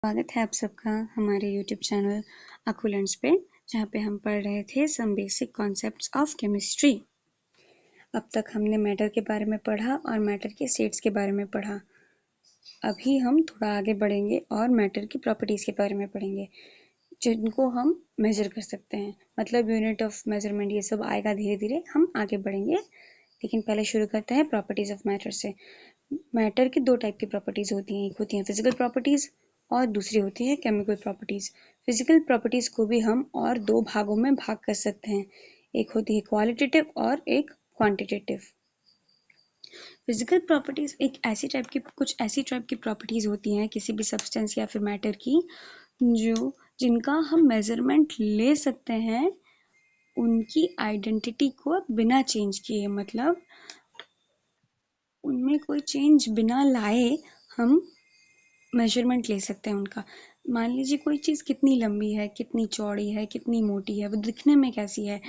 स्वागत है आप सबका हमारे YouTube चैनल अकुलेंट्स पे, जहाँ पे हम पढ़ रहे थे some basic concepts of chemistry. अब तक हमने मैटर के बारे में पढ़ा और मैटर के स्टेट्स के बारे में पढ़ा। अभी हम थोड़ा आगे बढ़ेंगे और मैटर की प्रॉपर्टीज़ के बारे में पढ़ेंगे, जिनको हम मेजर कर सकते हैं। मतलब यूनिट ऑफ मेजरमेंट ये सब आएगा धीरे धीरे, हम आगे बढ़ेंगे। लेकिन पहले शुरू करते हैं प्रॉपर्टीज़ ऑफ मैटर से। मैटर की दो टाइप की प्रॉपर्टीज़ होती हैं, एक होती हैं फिजिकल प्रॉपर्टीज़ और दूसरी होती है केमिकल प्रॉपर्टीज़। फिजिकल प्रॉपर्टीज़ को भी हम और दो भागों में भाग कर सकते हैं, एक होती है क्वालिटेटिव और एक क्वांटिटेटिव। फिजिकल प्रॉपर्टीज़ कुछ ऐसी टाइप की प्रॉपर्टीज़ होती हैं किसी भी सब्सटेंस या फिर मैटर की, जिनका हम मेजरमेंट ले सकते हैं उनकी आइडेंटिटी को बिना चेंज किए। मतलब उनमें कोई चेंज बिना लाए हम मेजरमेंट ले सकते हैं उनका। मान लीजिए कोई चीज़ कितनी लंबी है, कितनी चौड़ी है, कितनी मोटी है, वो दिखने में कैसी है,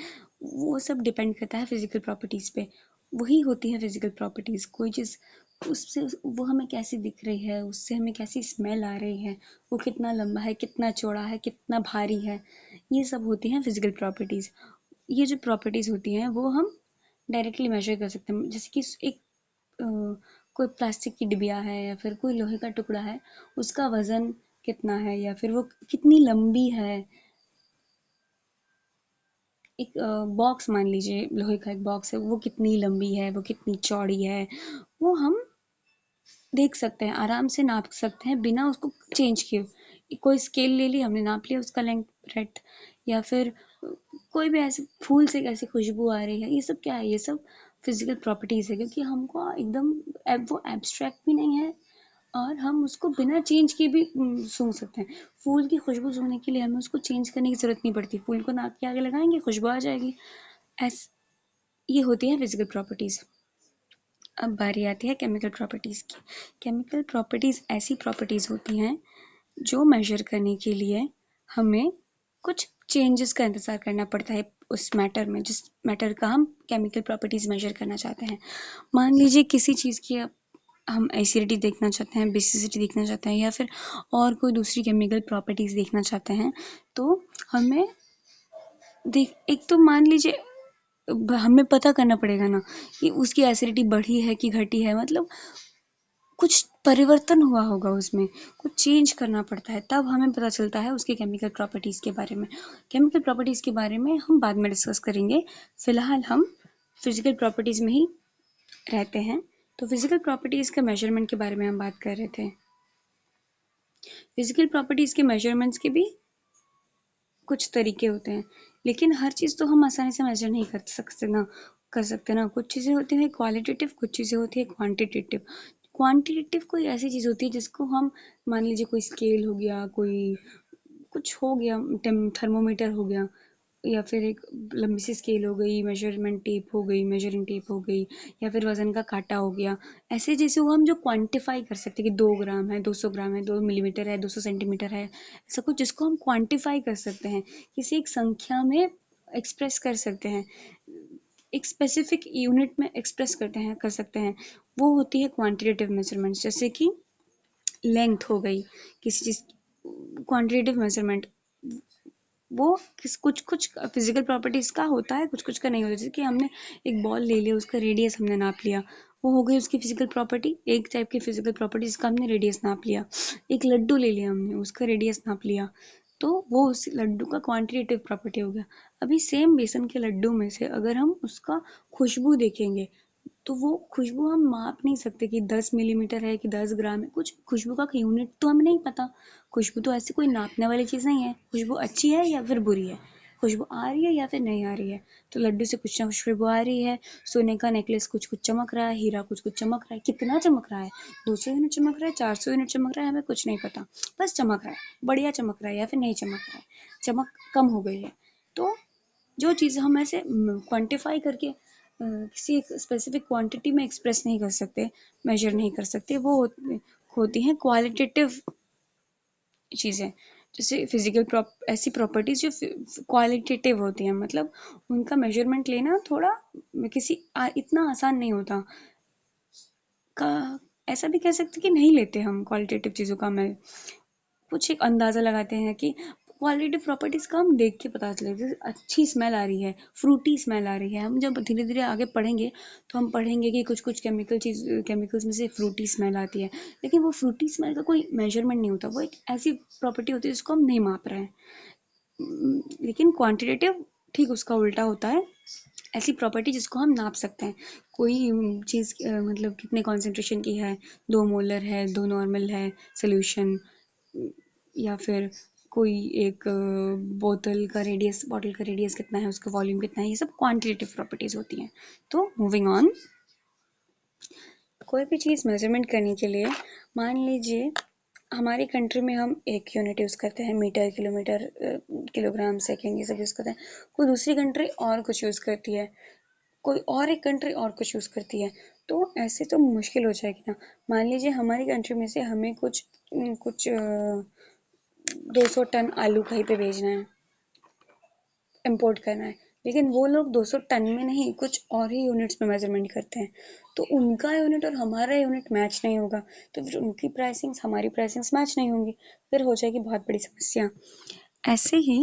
वो सब डिपेंड करता है फिजिकल प्रॉपर्टीज़ पे। वही होती है फिजिकल प्रॉपर्टीज़। कोई चीज़ उससे वो हमें कैसी दिख रही है, उससे हमें कैसी स्मेल आ रही है, वो कितना लंबा है, कितना चौड़ा है, कितना भारी है, ये सब होती हैं फिजिकल प्रॉपर्टीज़। ये जो प्रॉपर्टीज़ होती हैं वो हम डायरेक्टली मेजर कर सकते हैं। जैसे कि एक कोई प्लास्टिक की डिबिया है या फिर कोई लोहे का टुकड़ा है, उसका वजन कितना है या फिर वो कितनी लंबी है। एक बॉक्स मान लीजिए, लोहे का एक बॉक्स है, वो कितनी लंबी है, वो कितनी चौड़ी है, वो हम देख सकते हैं, आराम से नाप सकते हैं बिना उसको चेंज किए। कोई स्केल ले ली, हमने नाप लिया उसका लेंथ ब्रेड्थ, या फिर कोई भी ऐसे फूल से कैसे खुशबू आ रही है, ये सब क्या है, ये सब फिजिकल प्रॉपर्टीज है। क्योंकि हमको एकदम वो एब्स्ट्रैक्ट भी नहीं है और हम उसको बिना चेंज किए भी सूंघ सकते हैं। फूल की खुशबू सूंघने के लिए हमें उसको चेंज करने की जरूरत नहीं पड़ती, फूल को नाक के आगे लगाएंगे, खुशबू आ जाएगी। ऐस ये होती है फिजिकल प्रॉपर्टीज। अब बारी आती है केमिकल प्रॉपर्टीज़ की। केमिकल प्रॉपर्टीज़ ऐसी प्रॉपर्टीज़ होती हैं जो मेजर करने के लिए हमें कुछ चेंजेस का इंतज़ार करना पड़ता है उस मैटर में, जिस मैटर का हम केमिकल प्रॉपर्टीज़ मेजर करना चाहते हैं। मान लीजिए किसी चीज़ की हम एसिडिटी देखना चाहते हैं, बेसिसिटी देखना चाहते हैं, या फिर और कोई दूसरी केमिकल प्रॉपर्टीज़ देखना चाहते हैं, तो हमें एक तो मान लीजिए हमें पता करना पड़ेगा ना कि उसकी एसिडिटी बढ़ी है कि घटी है। मतलब कुछ परिवर्तन हुआ होगा उसमें, कुछ चेंज करना पड़ता है, तब हमें पता चलता है उसके केमिकल प्रॉपर्टीज़ के बारे में। केमिकल प्रॉपर्टीज़ के बारे में हम बाद में डिस्कस करेंगे, फिलहाल हम फिजिकल प्रॉपर्टीज़ में ही रहते हैं। तो फिजिकल प्रॉपर्टीज़ के मेजरमेंट के बारे में हम बात कर रहे थे। फिजिकल प्रॉपर्टीज़ के मेजरमेंट्स के भी कुछ तरीके होते हैं, लेकिन हर चीज़ तो हम आसानी से मेजर नहीं कर सकते ना। कुछ चीज़ें होती हैं क्वालिटेटिव, कुछ चीज़ें होती है क्वांटिटेटिव। क्वांटिटेटिव कोई ऐसी चीज़ होती है जिसको हम, मान लीजिए कोई स्केल हो गया, कोई कुछ हो गया, थर्मोमीटर हो गया, या फिर एक लंबी सी स्केल हो गई, मेजरमेंट टेप हो गई, मेजरिंग टेप हो गई, या फिर वजन का कांटा हो गया। ऐसे जैसे वो हम जो क्वांटिफाई कर सकते हैं कि 2 ग्राम है, 200 ग्राम है, 2 मिलीमीटर है, 200 सेंटीमीटर है, ऐसा कुछ जिसको हम क्वांटिफाई कर सकते हैं, किसी एक संख्या में एक्सप्रेस कर सकते हैं, एक स्पेसिफिक यूनिट में एक्सप्रेस कर सकते हैं, वो होती है क्वांटिटेटिव मेजरमेंट्स। जैसे कि लेंथ हो गई किसी चीज़, क्वांटिटेटिव मेजरमेंट वो कुछ कुछ फिजिकल प्रॉपर्टीज का होता है, कुछ कुछ का नहीं होता। जैसे कि हमने एक बॉल ले लिया, उसका रेडियस हमने नाप लिया, वो हो गई उसकी फिजिकल प्रॉपर्टी। एक टाइप की फिजिकल प्रॉपर्टी जिसका हमने रेडियस नाप लिया। एक लड्डू ले लिया हमने, उसका रेडियस नाप लिया, तो वो उस लड्डू का क्वांटिटेटिव प्रॉपर्टी हो गया। अभी सेम बेसन के लड्डू में से अगर हम उसका खुशबू देखेंगे, तो वो खुशबू हम माप नहीं सकते कि 10 मिलीमीटर है कि 10 ग्राम है। कुछ खुशबू का यूनिट तो हमें नहीं पता। खुशबू तो ऐसी कोई नापने वाली चीज़ नहीं है, खुशबू अच्छी है या फिर बुरी है, खुशबू आ रही है या फिर नहीं आ रही है। तो लड्डू से कुछ ना कुछ खुशबू आ रही है, सोने का नेकलेस कुछ कुछ चमक रहा है, हीरा कुछ कुछ चमक रहा है। कितना चमक रहा है, 200 यूनिट चमक रहा है, 400 यूनिट चमक रहा है, हमें कुछ नहीं पता, बस चमक रहा है। बढ़िया चमक रहा है या फिर नहीं चमक रहा है, चमक कम हो गई है। तो जो चीज़ हम ऐसे क्वांटिफाई करके किसी एक स्पेसिफिक क्वांटिटी में एक्सप्रेस नहीं कर सकते, मेजर नहीं कर सकते, वो होती हैं क्वालिटेटिव चीज़ें। जैसे फिजिकल ऐसी प्रॉपर्टीज जो क्वालिटेटिव होती हैं, मतलब उनका मेजरमेंट लेना थोड़ा इतना आसान नहीं होता। का ऐसा भी कह सकते कि नहीं लेते हम क्वालिटेटिव चीज़ों का कुछ एक अंदाज़ा लगाते हैं कि क्वालिटी प्रॉपर्टीज़ का हम देख के पता चले, जैसे अच्छी स्मेल आ रही है, फ्रूटी स्मेल आ रही है। हम जब धीरे धीरे आगे पढ़ेंगे तो हम पढ़ेंगे कि कुछ कुछ केमिकल्स में से फ्रूटी स्मेल आती है, लेकिन वो फ्रूटी स्मेल का कोई मेजरमेंट नहीं होता, वो एक ऐसी प्रॉपर्टी होती है जिसको हम नहीं माप रहे हैं। लेकिन क्वांटिटेटिव ठीक उसका उल्टा होता है, ऐसी प्रॉपर्टी जिसको हम नाप सकते हैं। कोई चीज़ मतलब कितने कॉन्सेंट्रेशन की है, 2 मोलर है, 2 नॉर्मल है सोल्यूशन, या फिर कोई एक बॉटल का रेडियस कितना है, उसका वॉल्यूम कितना है, ये सब क्वांटिटेटिव प्रॉपर्टीज होती हैं। तो मूविंग ऑन, कोई भी चीज़ मेजरमेंट करने के लिए, मान लीजिए हमारी कंट्री में हम एक यूनिट यूज़ करते हैं, मीटर, किलोमीटर, किलोग्राम, सेकेंड, ये सब यूज़ करते हैं। कोई दूसरी कंट्री और कुछ यूज़ करती है, कोई और एक कंट्री और कुछ यूज़ करती है। तो ऐसे तो मुश्किल हो जाएगी ना। मान लीजिए हमारी कंट्री में से हमें कुछ कुछ 200 टन आलू कहीं पे भेजना है, इम्पोर्ट करना है, लेकिन वो लोग 200 टन में नहीं, कुछ और ही यूनिट्स में मेजरमेंट करते हैं। तो उनका यूनिट और हमारा यूनिट मैच नहीं होगा, तो फिर उनकी प्राइसिंग्स हमारी प्राइसिंग्स मैच नहीं होंगी, फिर हो जाएगी बहुत बड़ी समस्या। ऐसे ही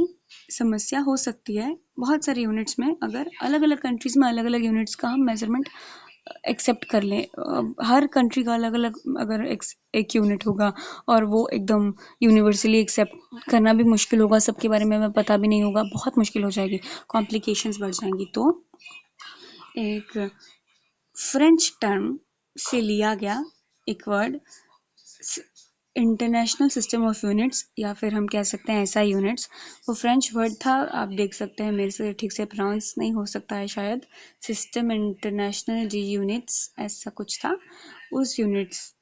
समस्या हो सकती है बहुत सारे यूनिट्स में, अगर अलग अलग कंट्रीज़ में अलग अलग यूनिट्स का हम मेजरमेंट एक्सेप्ट कर लें। हर कंट्री का अलग अलग अगर एक यूनिट होगा और वो एकदम यूनिवर्सली एक्सेप्ट करना भी मुश्किल होगा, सबके बारे में हमें पता भी नहीं होगा, बहुत मुश्किल हो जाएगी, कॉम्प्लिकेशंस बढ़ जाएंगी। तो एक फ्रेंच टर्म से लिया गया एक word, international system of units, या फिर हम कह सकते हैं ऐसा यूनिट्स, वो फ्रेंच वर्ड था, आप देख सकते हैं मेरे से ठीक से प्रोनाउंस नहीं हो सकता है शायद, सिस्टम इंटरनेशनल जी यूनिट्स ऐसा कुछ था। उस यूनिट्स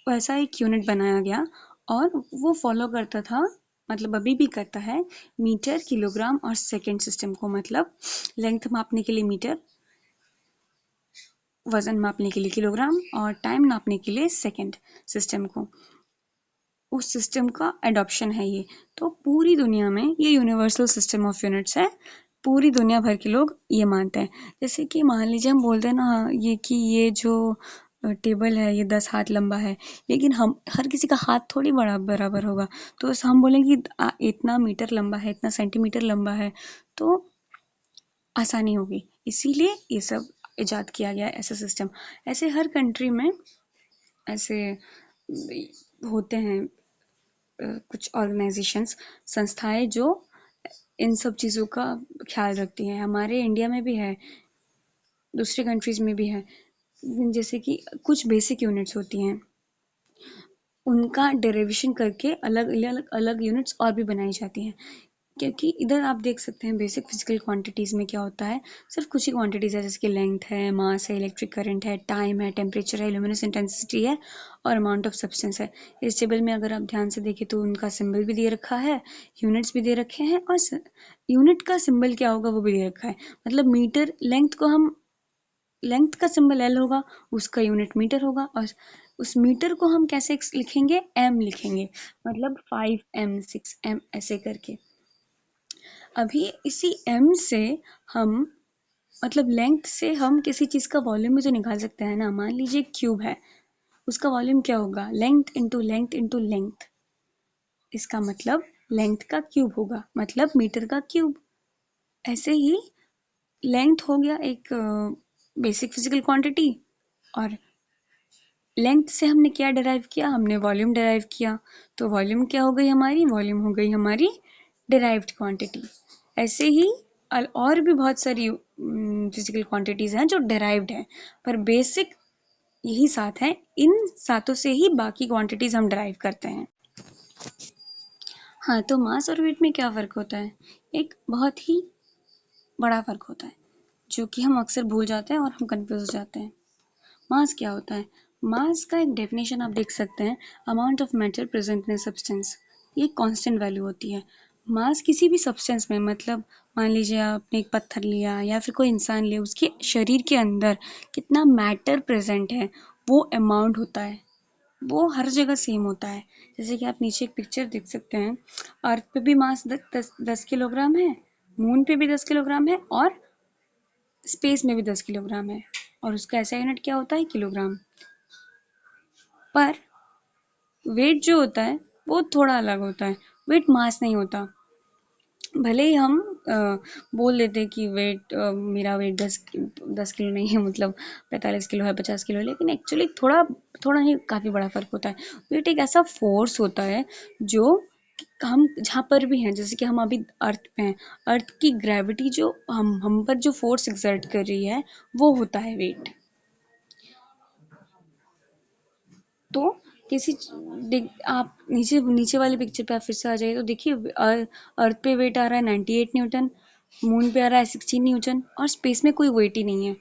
वैसा एक यूनिट बनाया गया और वो फॉलो करता था, मतलब अभी भी करता है, मीटर, किलोग्राम और सेकेंड सिस्टम को। मतलब लेंथ मापने के लिए मीटर, वजन मापने के लिए किलोग्राम और टाइम नापने के लिए सेकेंड सिस्टम को, उस सिस्टम का एडॉप्शन है ये। तो पूरी दुनिया में ये यूनिवर्सल सिस्टम ऑफ यूनिट्स है, पूरी दुनिया भर के लोग ये मानते हैं। जैसे कि मान लीजिए हम बोलते हैं ना, ये कि ये जो टेबल है ये 10 हाथ लंबा है, लेकिन हम हर किसी का हाथ थोड़ी बड़ा बराबर होगा, तो हम बोलेंगे कि इतना मीटर लंबा है, इतना सेंटीमीटर लंबा है, तो आसानी होगी, इसीलिए ये सब इजाद किया गया ऐसा सिस्टम। ऐसे हर कंट्री में ऐसे होते हैं कुछ ऑर्गेनाइजेशंस, संस्थाएं जो इन सब चीज़ों का ख्याल रखती हैं। हमारे इंडिया में भी है, दूसरी कंट्रीज में भी है। जैसे कि कुछ बेसिक यूनिट्स होती हैं, उनका डेरिवेशन करके अलग अलग अलग यूनिट्स और भी बनाई जाती हैं। क्योंकि इधर आप देख सकते हैं बेसिक फिजिकल क्वांटिटीज़ में क्या होता है, सिर्फ कुछ ही क्वांटिटीज़ है, जैसे कि लेंथ है, मास है, इलेक्ट्रिक करंट है, टाइम है, टेम्परेचर है, ल्यूमिनस इंटेंसिटी है और अमाउंट ऑफ सब्सटेंस है। इस टेबल में अगर आप ध्यान से देखें तो उनका सिंबल भी दे रखा है, यूनिट्स भी दे रखे हैं, और यूनिट का सिंबल क्या होगा वो भी दे रखा है। मतलब मीटर लेंथ को हम, लेंथ का सिंबल एल होगा, उसका यूनिट मीटर होगा, और उस मीटर को हम कैसे लिखेंगे, एम लिखेंगे, मतलब 5 m 6 m ऐसे करके। अभी इसी m से हम, मतलब लेंथ से हम किसी चीज़ का वॉल्यूम भी तो निकाल सकते हैं ना। मान लीजिए क्यूब है, उसका वॉल्यूम क्या होगा, length into length into length, इसका मतलब लेंथ का क्यूब होगा, मतलब मीटर का क्यूब। ऐसे ही लेंथ हो गया एक बेसिक फिजिकल क्वांटिटी, और लेंथ से हमने क्या डिराइव किया, हमने वॉल्यूम डिराइव किया, तो वॉल्यूम क्या हो गई हमारी, वॉल्यूम हो गई हमारी डिराइव्ड क्वांटिटी। ऐसे ही और भी बहुत सारी फिजिकल क्वांटिटीज़ हैं जो डिराइव्ड हैं, पर बेसिक यही 7 हैं, इन सातों से ही बाकी क्वांटिटीज़ हम डिराइव करते हैं। हाँ, तो मास और वेट में क्या फ़र्क होता है, एक बहुत ही बड़ा फ़र्क होता है जो कि हम अक्सर भूल जाते हैं और हम कंफ्यूज हो जाते हैं। मास क्या होता है, मास का एक डेफिनेशन आप देख सकते हैं, amount of matter present in substance, ये कांस्टेंट वैल्यू होती है। मास किसी भी सब्सटेंस में, मतलब मान लीजिए आपने एक पत्थर लिया या फिर कोई इंसान लिया, उसके शरीर के अंदर कितना मैटर प्रेजेंट है वो अमाउंट होता है, वो हर जगह सेम होता है। जैसे कि आप नीचे एक पिक्चर देख सकते हैं, अर्थ पे भी मास 10 किलोग्राम है, मून पे भी 10 किलोग्राम है, और स्पेस में भी 10 किलोग्राम है, और उसका ऐसा यूनिट क्या होता है, किलोग्राम। पर वेट जो होता है वो थोड़ा अलग होता है। वेट मास नहीं होता। भले ही हम बोल देते हैं कि मेरा वेट 10 किलो नहीं है, मतलब 45 किलो है, 50 किलो है, लेकिन एक्चुअली थोड़ा थोड़ा नहीं, काफ़ी बड़ा फर्क होता है। वेट एक ऐसा फोर्स होता है जो हम जहाँ पर भी हैं, जैसे कि हम अभी अर्थ पे हैं, अर्थ की ग्रेविटी जो हम पर जो फोर्स एक्सर्ट कर रही है, वो होता है वेट। तो किसी आप नीचे नीचे वाली पिक्चर पे आप फिर से आ जाइए, तो देखिए अर्थ पे वेट आ रहा है 98 न्यूटन, मून पे आ रहा है 16 न्यूटन, और स्पेस में कोई वेट ही नहीं है,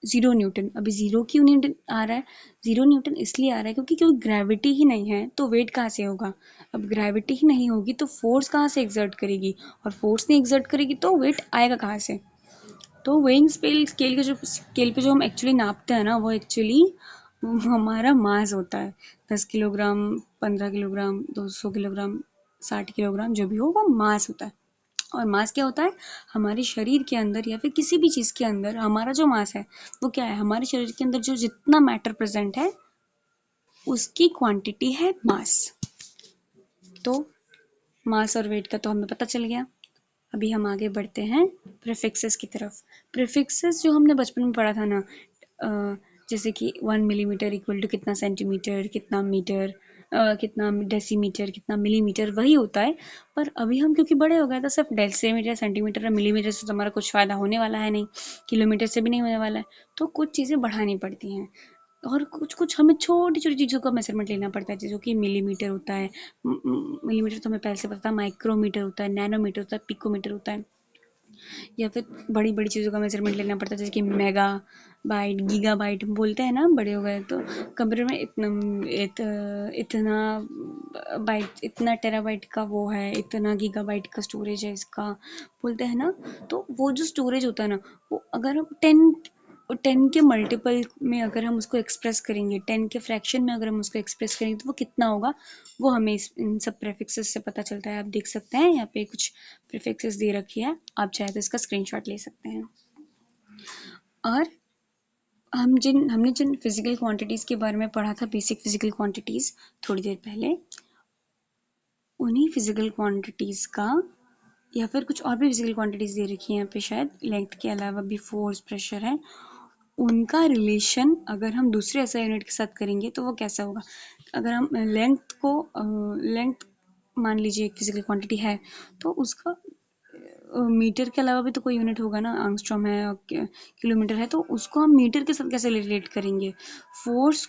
0 न्यूटन। अभी जीरो क्यों न्यूटन आ रहा है? 0 न्यूटन इसलिए आ रहा है क्योंकि ग्रेविटी ही नहीं है, तो वेट कहाँ से होगा? अब ग्रेविटी ही नहीं होगी तो फोर्स कहाँ से एग्जर्ट करेगी, और फोर्स नहीं एग्जर्ट करेगी तो वेट आएगा कहाँ से? तो वेइंग स्केल स्केल के जो स्केल पे जो हम एक्चुअली नापते हैं ना, वो एक्चुअली हमारा मास होता है। 10 किलोग्राम, 15 किलोग्राम, 200 किलोग्राम, 60 किलोग्राम, जो भी हो वो मास होता है। और मास क्या होता है? हमारे शरीर के अंदर या फिर किसी भी चीज़ के अंदर हमारा जो मास है वो क्या है? हमारे शरीर के अंदर जो जितना मैटर प्रेजेंट है उसकी क्वांटिटी है मास। तो मास और वेट का तो हमें पता चल गया। अभी हम आगे बढ़ते हैं प्रीफिक्सेस की तरफ। प्रीफिक्सेस जो हमने बचपन में पढ़ा था ना, जैसे कि 1 मिलीमीटर इक्वल टू कितना सेंटीमीटर, कितना मीटर, कितना डेसीमीटर, कितना मिलीमीटर, वही होता है। पर अभी हम क्योंकि बड़े हो गए तो सिर्फ डेसीमीटर, सेंटीमीटर और मिलीमीटर से तो हमारा कुछ फ़ायदा होने वाला है नहीं, किलोमीटर से भी नहीं होने वाला है। तो कुछ चीज़ें बढ़ानी पड़ती हैं, और कुछ कुछ हमें छोटी छोटी चीज़ों का मेजरमेंट लेना पड़ता है, जैसे कि मिलीमीटर होता है, मिलीमीटर तो हमें पहले से पता है, माइक्रोमीटर होता है, नैनोमीटर होता है, पिकोमीटर होता है, या फिर बड़ी बड़ी चीज़ों का मेजरमेंट लेना पड़ता है, जैसे कि मेगा बाइट, गीगा बाइट बोलते हैं ना, बड़े हो गए तो कंप्यूटर में इतना बाइट, इतना टेराबाइट का वो है, इतना गीगा बाइट का स्टोरेज है इसका, बोलते हैं ना। तो वो जो स्टोरेज होता है ना, वो अगर हम 10 के मल्टीपल में अगर हम उसको एक्सप्रेस करेंगे, 10 के फ्रैक्शन में अगर हम उसको एक्सप्रेस करेंगे, तो वो कितना होगा, वो हमें इन सब प्रेफिक्सेस से पता चलता है। आप देख सकते हैं यहाँ पे कुछ प्रीफिक्सेस दे रखी है, आप चाहे तो इसका स्क्रीनशॉट ले सकते हैं। और हमने जिन फिजिकल क्वांटिटीज़ के बारे में पढ़ा था, बेसिक फिजिकल क्वांटिटीज़, थोड़ी देर पहले, उन्हीं फिजिकल क्वांटिटीज़ का, या फिर कुछ और भी फिजिकल क्वांटिटीज़ दे रखी हैं यहाँ पे, शायद लेंथ के अलावा भी फोर्स, प्रेशर है, उनका रिलेशन अगर हम दूसरे ऐसा यूनिट के साथ करेंगे तो वो कैसा होगा? अगर हम लेंथ मान लीजिए एक फिजिकल क्वांटिटी है, तो उसका मीटर के अलावा भी तो कोई यूनिट होगा ना, आंगस्ट्रॉम है और किलोमीटर है, तो उसको हम मीटर के साथ कैसे रिलेट करेंगे? फोर्स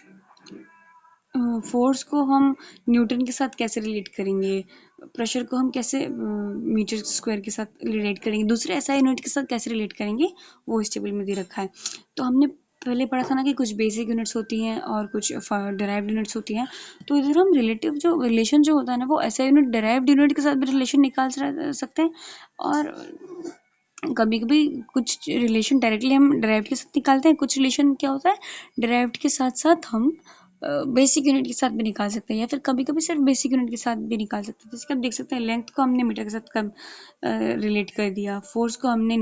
फोर्स को हम न्यूटन के साथ कैसे रिलेट करेंगे? प्रेशर को हम कैसे मीटर स्क्वायर के साथ रिलेट करेंगे? दूसरे एसआई यूनिट के साथ कैसे रिलेट करेंगे? वो इस टेबल में दे रखा है। तो हमने पहले पढ़ा था ना कि कुछ बेसिक यूनिट्स होती हैं और कुछ डिराइव्ड यूनिट्स होती हैं। तो इधर हम रिलेटिव जो रिलेशन जो होता है ना, वो एसआई यूनिट डिराइव्ड यूनिट के साथ भी रिलेशन निकाल सकते हैं, और कभी कभी कुछ रिलेशन डायरेक्टली हम डिराइव्ड के साथ निकालते हैं, कुछ रिलेशन क्या होता है, डिराइव्ड के साथ साथ हम बेसिक यूनिट के साथ भी निकाल सकते हैं, या फिर कभी कभी सिर्फ बेसिक यूनिट के साथ भी निकाल सकते हैं। जैसे कि आप देख सकते हैं, लेंथ को हमने मीटर के साथ कम रिलेट कर दिया, फोर्स को हमने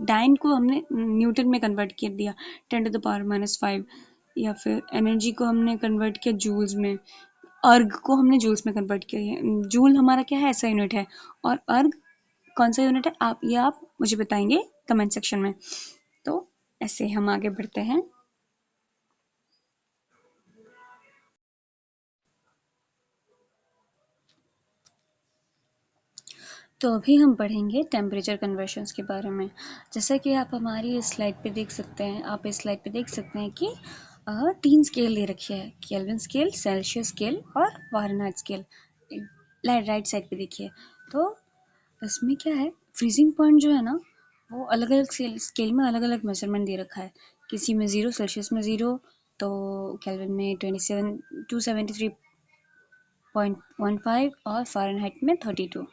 डाइन को हमने न्यूटन में कन्वर्ट कर दिया, 10⁻⁻5, या फिर एनर्जी को हमने कन्वर्ट किया जूल्स में, अर्ग को हमने जूल्स में कन्वर्ट किया है। जूल हमारा क्या है, ऐसा यूनिट है, और अर्ग कौन सा यूनिट है, आप मुझे बताएंगे कमेंट सेक्शन में। तो ऐसे हम आगे बढ़ते हैं। तो अभी हम पढ़ेंगे टेम्परेचर कन्वर्शंस के बारे में। जैसा कि आप हमारी इस स्लाइड पे देख सकते हैं, कि 3 स्केल दे रखी है, केल्विन स्केल, सेल्सियस स्केल और फ़ारेनहाइट स्केल। राइट साइड पे देखिए। तो इसमें क्या है, फ्रीजिंग पॉइंट जो है ना, वो अलग अलग स्केल में अलग अलग मेजरमेंट दे रखा है। किसी में 0, सेल्सियस में 0, तो केल्विन में 273.15 और फ़ारेनहाइट में 32।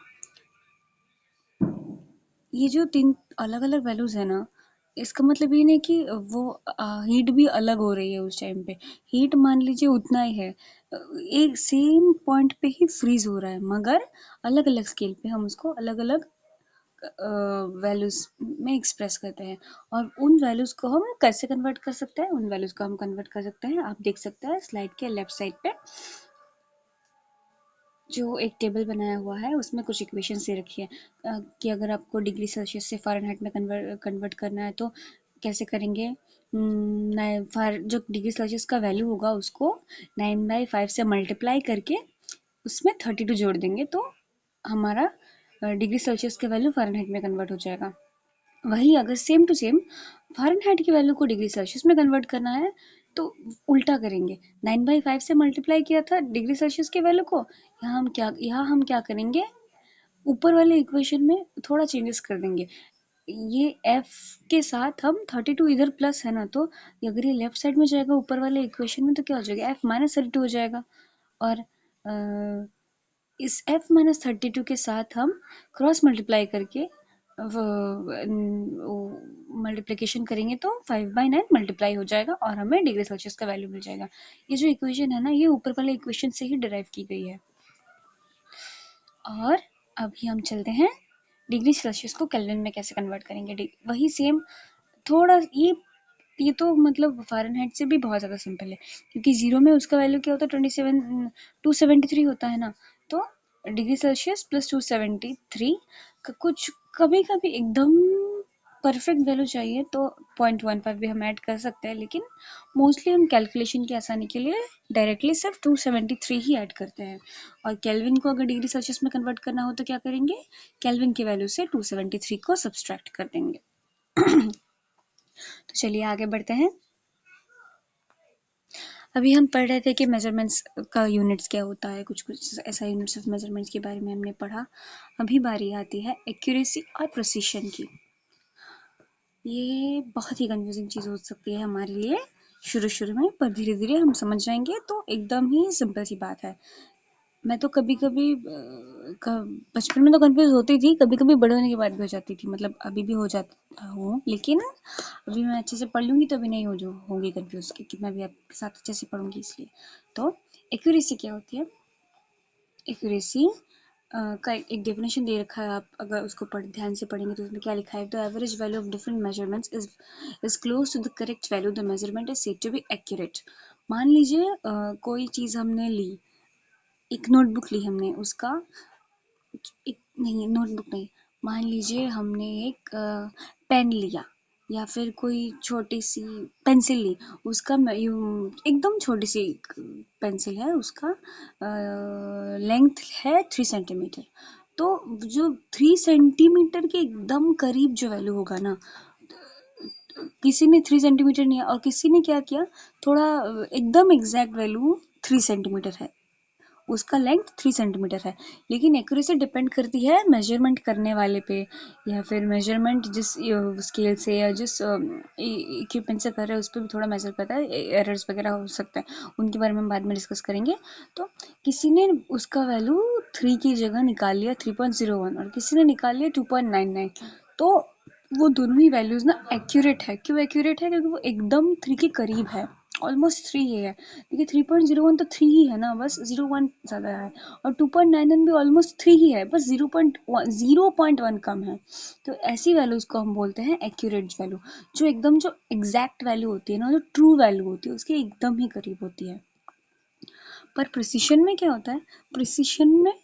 ये जो 3 अलग अलग वैल्यूज है ना, इसका मतलब ये नहीं कि वो हीट भी अलग हो रही है उस टाइम पे। हीट मान लीजिए उतना ही है, एक सेम पॉइंट पे ही फ्रीज हो रहा है, मगर अलग अलग स्केल पे हम उसको अलग अलग वैल्यूज में एक्सप्रेस करते हैं। और उन वैल्यूज को हम कैसे कन्वर्ट कर सकते हैं? उन वैल्यूज को हम कन्वर्ट कर सकते हैं, आप देख सकते हैं स्लाइड के लेफ्ट साइड पे, जो एक टेबल बनाया हुआ है उसमें कुछ इक्वेशंस दे रखी है कि अगर आपको डिग्री सेल्सियस से फ़ारेनहाइट में कन्वर्ट करना है तो कैसे करेंगे। जो डिग्री सेल्सियस का वैल्यू होगा उसको 9/5 से मल्टीप्लाई करके उसमें 32 जोड़ देंगे तो हमारा डिग्री सेल्सियस का वैल्यू फ़ारेनहाइट में कन्वर्ट हो जाएगा। वही अगर सेम टू सेम फ़ारेनहाइट की वैल्यू को डिग्री सेल्सियस में कन्वर्ट करना है तो उल्टा करेंगे। 9/5 से मल्टीप्लाई किया था डिग्री सेल्सियस के वैल्यू को, यहाँ हम क्या करेंगे, ऊपर वाले इक्वेशन में थोड़ा चेंजेस कर देंगे। ये f के साथ हम 32 इधर प्लस है ना, तो अगर ये लेफ्ट साइड में जाएगा ऊपर वाले इक्वेशन में तो क्या हो जाएगा, f माइनस 32 हो जाएगा। और इस f माइनस 32 के साथ हम क्रॉस मल्टीप्लाई करके मल्टीप्लिकेशन करेंगे तो 5/9 मल्टीप्लाई हो जाएगा और हमें डिग्री सेल्सियस का वैल्यू मिल जाएगा। ये जो इक्वेशन है ना, ये ऊपर वाले इक्वेशन से ही डिराइव की गई है। और अभी हम चलते हैं डिग्री सेल्सियस को केल्विन में कैसे कन्वर्ट करेंगे। वही सेम, थोड़ा ये तो मतलब फ़ारेनहाइट से भी बहुत ज़्यादा सिंपल है, क्योंकि ज़ीरो में उसका वैल्यू क्या होता है, 273 होता है ना। तो डिग्री सेल्सियस प्लस 273 का कुछ कभी कभी एकदम परफेक्ट वैल्यू चाहिए तो 0.15 भी हम ऐड कर सकते हैं, लेकिन मोस्टली हम कैलकुलेशन की आसानी के लिए डायरेक्टली सिर्फ 273 ही ऐड करते हैं। और केल्विन को अगर डिग्री सेल्सियस में कन्वर्ट करना हो तो क्या करेंगे, केल्विन की वैल्यू से 273 को सब्सट्रैक्ट कर देंगे। तो चलिए आगे बढ़ते हैं। अभी हम पढ़ रहे थे कि मेजरमेंट्स का यूनिट्स क्या होता है, कुछ कुछ ऐसा यूनिट्स ऑफ मेजरमेंट्स के बारे में हमने पढ़ा। अभी बारी आती है एक्यूरेसी और प्रिसिशन की। ये बहुत ही कंफ्यूजिंग चीज़ हो सकती है हमारे लिए शुरू शुरू में, पर धीरे धीरे हम समझ जाएंगे तो एकदम ही सिंपल सी बात है। मैं तो कभी कभी बचपन में तो कंफ्यूज होती थी, कभी कभी बड़े होने के बाद भी हो जाती थी, मतलब अभी भी हो जाता हूँ, लेकिन अभी मैं अच्छे से पढ़ लूँगी तो अभी नहीं होंगी कंफ्यूज, क्योंकि मैं भी आपके साथ अच्छे से पढ़ूंगी इसलिए। तो एक्यूरेसी क्या होती है, एक्यूरेसी का एक डेफिनेशन दे रखा है, आप अगर उसको ध्यान से पढ़ेंगे तो उसमें क्या लिखा है, the average value of different measurements is close to the correct value, the measurement is said to be accurate. मान लीजिए कोई चीज़ हमने ली, एक नोटबुक ली हमने, उसका एक नहीं, नोटबुक नहीं, मान लीजिए हमने एक पेन लिया या फिर कोई छोटी सी पेंसिल ली, उसका एकदम छोटी सी पेंसिल है, उसका लेंथ है 3 सेंटीमीटर। तो जो 3 सेंटीमीटर के एकदम करीब जो वैल्यू होगा ना, किसी ने 3 सेंटीमीटर नहीं और किसी ने क्या किया, थोड़ा एकदम एग्जैक्ट वैल्यू 3 सेंटीमीटर है, उसका लेंथ 3 सेंटीमीटर है, लेकिन एक्यूरेसी डिपेंड करती है मेजरमेंट करने वाले पे, या फिर मेजरमेंट जिस स्केल से या जिस इक्विपमेंट से कर रहे हैं उस पर भी थोड़ा मेजर करता है, एरर्स वगैरह हो सकते हैं, उनके बारे में हम बाद में डिस्कस करेंगे। तो किसी ने उसका वैल्यू 3 की जगह निकाल लिया 3.01 और किसी ने निकाल लिया 2.99, तो वो दोनों ही वैल्यूज़ ना एक्यूरेट है। क्यों एक्यूरेट है, क्योंकि वो एकदम 3 के करीब है, ऑलमोस्ट 3 ही है। देखिए 3.01 तो 3 ही है ना, बस 0.1 ज़्यादा है, और 2.99 भी ऑलमोस्ट 3 ही है, बस 0.1 कम है। तो ऐसी वैल्यूज़ को हम बोलते हैं एक्यूरेट वैल्यू, जो एकदम जो एग्जैक्ट वैल्यू होती है ना, जो ट्रू वैल्यू होती है उसके एकदम ही करीब होती है। पर प्रिसिशन में क्या होता है, प्रिसिशन में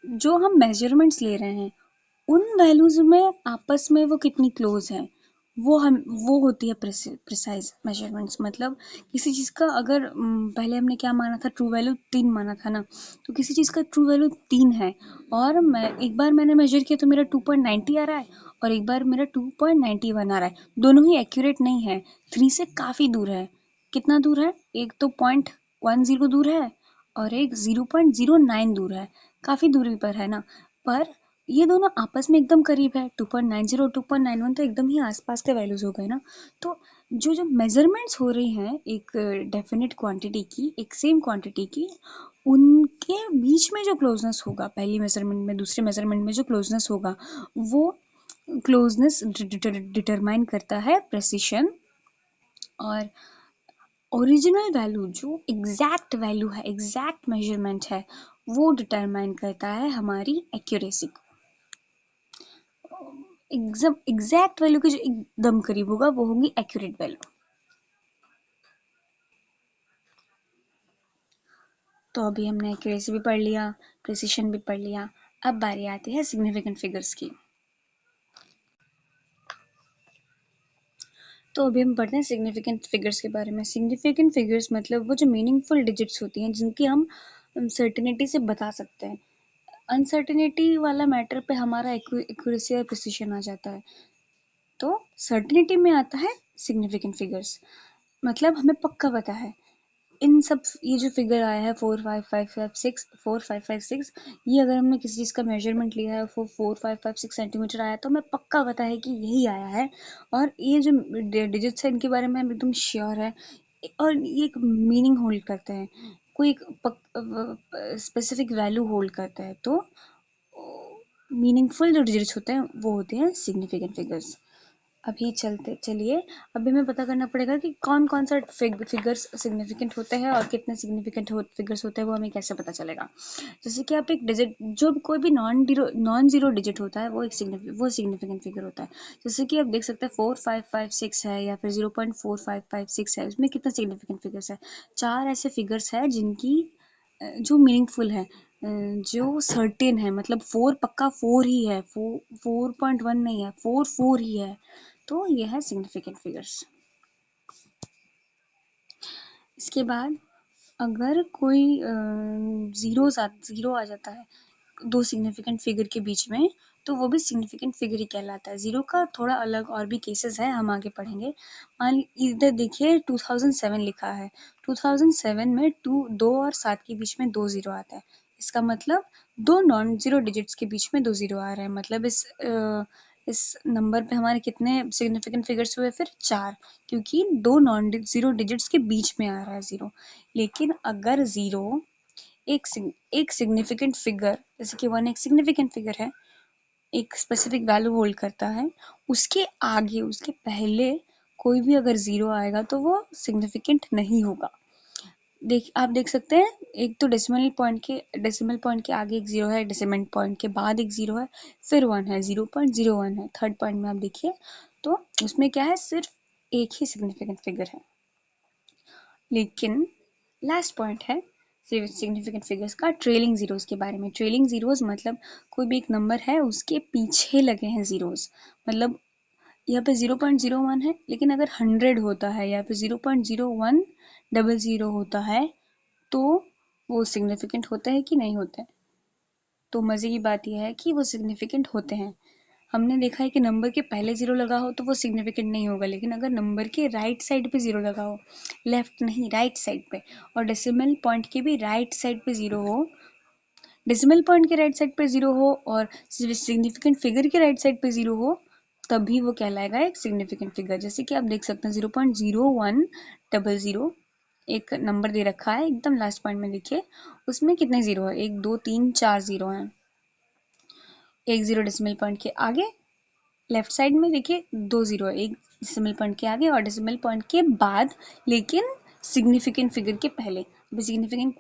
जो हम मेजरमेंट्स ले रहे हैं उन वैल्यूज में आपस में वो कितनी क्लोज है, वो होती है प्रिसाइज मेजरमेंट्स। मतलब किसी चीज़ का अगर पहले हमने क्या माना था, ट्रू वैल्यू 3 माना था ना, तो किसी चीज़ का ट्रू वैल्यू 3 है और एक बार मैंने मेजर किया तो मेरा 2.90 आ रहा है और एक बार मेरा 2.91 आ रहा है, दोनों ही एक्यूरेट नहीं है, 3 से काफ़ी दूर है। कितना दूर है, एक तो 0.10 दूर है और एक 0.09 दूर है, काफ़ी दूरी पर है ना। पर ये दोनों आपस में एकदम करीब है, 2.90 2.91 तो एकदम ही आसपास के वैल्यूज हो गए ना। तो जो जो मेजरमेंट्स हो रही हैं एक डेफिनेट क्वांटिटी की, एक सेम क्वांटिटी की, उनके बीच में जो क्लोजनेस होगा, पहली मेजरमेंट में दूसरे मेजरमेंट में जो क्लोजनेस होगा, वो क्लोजनेस डिटरमाइन करता है प्रेसिशन। और ओरिजिनल वैल्यू जो एग्जैक्ट वैल्यू है, एग्जैक्ट मेजरमेंट है, वो डिटरमाइन करता है हमारी एक्यूरेसी को। एकदम एग्जैक्ट वैल्यू के जो एकदम करीब होगा वो होगी एक्यूरेट वैल्यू। तो अभी हमने एक्यूरेसी भी पढ़ लिया, प्रिसिशन भी पढ़ लिया। अब बारी आती है सिग्निफिकेंट फिगर्स की। तो अभी हम पढ़ते हैं सिग्निफिकेंट फिगर्स के बारे में। सिग्निफिकेंट फिगर्स मतलब वो जो मीनिंगफुल डिजिट्स होती हैं जिनकी हम सर्टेनिटी से बता सकते हैं। अनसर्टेनिटी वाला मैटर पे हमारा एक्यूरेसी और प्रिसिशन आ जाता है। तो सर्टेनिटी में आता है सिग्निफिकेंट फिगर्स, मतलब हमें पक्का पता है इन सब, ये जो फिगर आया है 4 5 5 5 6, 4 5 5 6, ये अगर हमने किसी चीज़ का मेजरमेंट लिया है 4 5 5 6 सेंटीमीटर आया तो हमें पक्का पता है कि यही आया है। और ये जो डिजिट्स है इनके बारे में हम एकदम श्योर है, और ये एक मीनिंग होल्ड करते हैं, कोई एक स्पेसिफिक वैल्यू होल्ड करता है। तो मीनिंगफुल जो डिजिट्स होते हैं वो होते हैं सिग्निफिकेंट फिगर्स। अभी चलिए, अभी हमें पता करना पड़ेगा कि कौन कौन सा फिगर्स सिग्निफिकेंट होते हैं और कितने सिग्निफिकेंट फिगर्स होते हैं, वो हमें कैसे पता चलेगा। जैसे कि आप एक डिजिट, जो कोई भी नॉन जीरो डिजिट होता है वो सिग्निफिकेंट फिगर होता है। जैसे कि आप देख सकते हैं 4 5 5 6 है या फिर 0.4556 है, उसमें कितना सिग्निफिकेंट फिगर्स है। 4 ऐसे फिगर्स है जिनकी जो मीनिंगफुल है, जो सर्टेन है, मतलब 4 पक्का 4 ही है, 4.1 नहीं है, 4 ही है। तो ये है सिग्निफिकेंट फिगर्स। इसके बाद अगर कोई ज़ीरो आ जाता है दो सिग्निफिकेंट फिगर के बीच में, तो वो भी सिग्निफिकेंट फिगर ही कहलाता है। ज़ीरो का थोड़ा अलग और भी केसेस है, हम आगे पढ़ेंगे। मान इधर देखिए 2007 लिखा है, 2007 में 2 और 7 के बीच में 2 ज़ीरो आता है। इसका मतलब दो नॉन ज़ीरो डिजिट्स के बीच में 2 ज़ीरो आ रहा है, मतलब इस नंबर पे हमारे कितने सिग्निफिकेंट फिगर्स हुए फिर 4, क्योंकि दो नॉन ज़ीरो डिजिट्स के बीच में आ रहा है ज़ीरो। लेकिन अगर ज़ीरो एक सिग्निफिकेंट फिगर, जैसे कि 1 एक सिग्निफिकेंट फिगर है, एक स्पेसिफिक वैल्यू होल्ड करता है, उसके आगे उसके पहले कोई भी अगर ज़ीरो आएगा तो वो सिग्निफिकेंट नहीं होगा। आप देख सकते हैं, एक तो डेसिमल पॉइंट के आगे एक ज़ीरो है, डेसिमल पॉइंट के बाद एक ज़ीरो है, फिर 1 है, 0.01 है, थर्ड पॉइंट में आप देखिए तो उसमें क्या है, सिर्फ एक ही सिग्निफिकेंट फिगर है। लेकिन लास्ट पॉइंट है सिग्निफिकेंट फिगर्स का, ट्रेलिंग जीरोस के बारे में। ट्रेलिंग जीरोस मतलब कोई भी एक नंबर है उसके पीछे लगे हैं जीरोस, मतलब यहाँ पे 0.01 है, लेकिन अगर 100 होता है या फिर 0.0100 होता है तो वो सिग्निफिकेंट होता है कि नहीं होता है। तो मज़े की बात यह है कि वो सिग्निफिकेंट होते हैं। हमने देखा है कि नंबर के पहले ज़ीरो लगा हो तो वो सिग्निफिकेंट नहीं होगा, लेकिन अगर नंबर के राइट साइड पे ज़ीरो लगा हो, लेफ्ट नहीं राइट साइड पे, और डेसिमल पॉइंट के भी राइट साइड पे ज़ीरो हो, डेसिमल पॉइंट के राइट साइड पे ज़ीरो हो और सिग्निफिकेंट फिगर के राइट साइड पे ज़ीरो हो, तभी वो कहलाएगा एक सिग्निफिकेंट फिगर। जैसे कि आप देख सकते हैं 0.0100 एक नंबर दे रखा है, एकदम लास्ट पॉइंट में देखिए उसमें कितने ज़ीरो है, 1 2 3 4 ज़ीरो हैं। एक ज़ीरो डेसिमल पॉइंट के आगे, लेफ्ट साइड में देखिए 2 ज़ीरो है, एक डेसिमल पॉइंट के आगे और डेसिमल पॉइंट के बाद, लेकिन सिग्निफिकेंट फिगर के पहले। सिग्निफिकेंट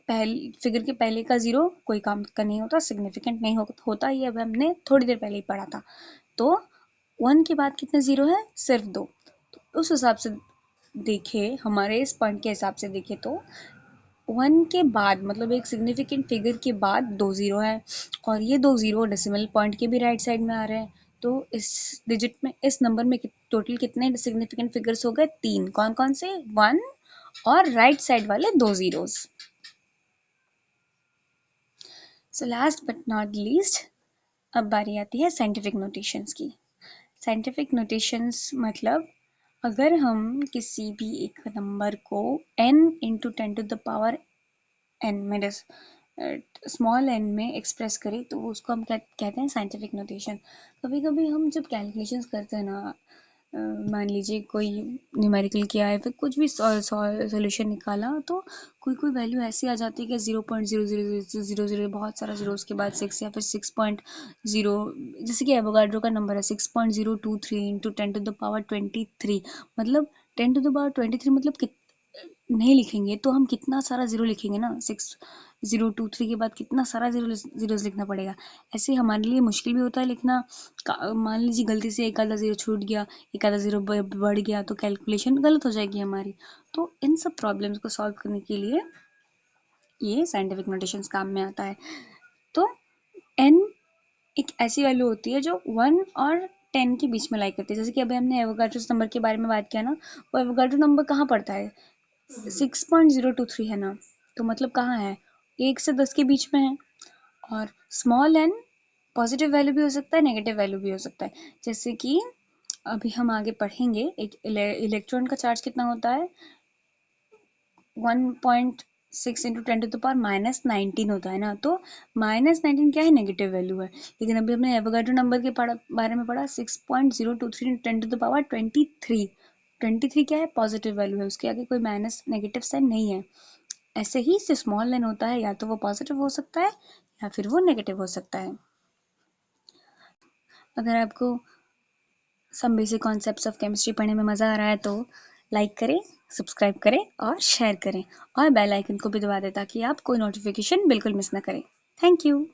फिगर के पहले का ज़ीरो कोई काम का नहीं होता, सिग्निफिकेंट नहीं होता, ये अब हमने थोड़ी देर पहले ही पढ़ा था। तो 1 के बाद कितने ज़ीरो है, सिर्फ 2। तो उस हिसाब से देखे, हमारे इस पॉइंट के हिसाब से देखे तो 1 के बाद, मतलब एक सिग्निफिकेंट फिगर के बाद 2 ज़ीरो है, और ये 2 ज़ीरो डेसिमल पॉइंट के भी राइट साइड में आ रहे हैं। तो इस नंबर में टोटल कितने सिग्निफिकेंट फिगर्स हो गए, 3। कौन कौन से, 1 और राइट साइड वाले 2 zeros. So last but not least, अब बारी आती है साइंटिफिक नोटेशंस की। साइंटिफिक नोटेशंस मतलब अगर हम किसी भी एक नंबर को n इंटू 10⁻n में स्मॉल n में एक्सप्रेस करें तो उसको हम क्या कहते हैं, साइंटिफिक नोटेशन। कभी कभी हम जब कैलकुलेशंस करते हैं ना, मान लीजिए कोई न्यूमेरिकल किया है, फिर कुछ भी सॉल्यूशन निकाला, तो कोई कोई वैल्यू ऐसी आ जाती है कि 0.0000, बहुत सारा जीरो उसके बाद 6 या फिर 6.0, जैसे कि एवोगाड्रो का नंबर है 6.023 इंटू 10⁻23, मतलब 10⁻23 मतलब नहीं लिखेंगे तो हम कितना सारा ज़ीरो लिखेंगे ना, 6023 के बाद कितना सारा ज़ीरोज़ लिखना पड़ेगा। ऐसे हमारे लिए मुश्किल भी होता है लिखना। मान लीजिए गलती से एक आधा ज़ीरो छूट गया, एक आधा ज़ीरो बढ़ गया, तो कैलकुलेशन गलत हो जाएगी हमारी। तो इन सब प्रॉब्लम्स को सॉल्व करने के लिए ये साइंटिफिक नोटेशंस काम में आता है। तो n एक ऐसी वैल्यू होती है जो 1 और 10 के बीच में लाई करती है। जैसे कि अभी हमने एवोगाड्रो नंबर के बारे में बात किया ना, वो एवोगाड्रो नंबर कहाँ पड़ता है? 6.023 है ना, तो मतलब कहाँ है? 1 से 10 के बीच में है। और स्मॉल n पॉजिटिव वैल्यू भी हो सकता है, नेगेटिव वैल्यू भी हो सकता है। जैसे कि अभी हम आगे पढ़ेंगे, एक इलेक्ट्रॉन का चार्ज कितना होता है? 1.6 इंटू 10⁻19 होता है ना, तो -19 क्या है? नेगेटिव वैल्यू है। लेकिन अभी हमने एवोगाड्रो नंबर के बारे में पढ़ा 6.023 10⁻23। 23 क्या है? पॉजिटिव वैल्यू है, उसके आगे कोई माइनस नेगेटिव साइन नहीं है। ऐसे ही से स्मॉल n होता है, या तो वो पॉजिटिव हो सकता है या फिर वो नेगेटिव हो सकता है। अगर आपको some basic concepts of chemistry पढ़ने में मज़ा आ रहा है तो लाइक करें, सब्सक्राइब करें और शेयर करें, और बेल आइकन को भी दबा दें ताकि आप कोई नोटिफिकेशन बिल्कुल मिस ना करें। Thank you.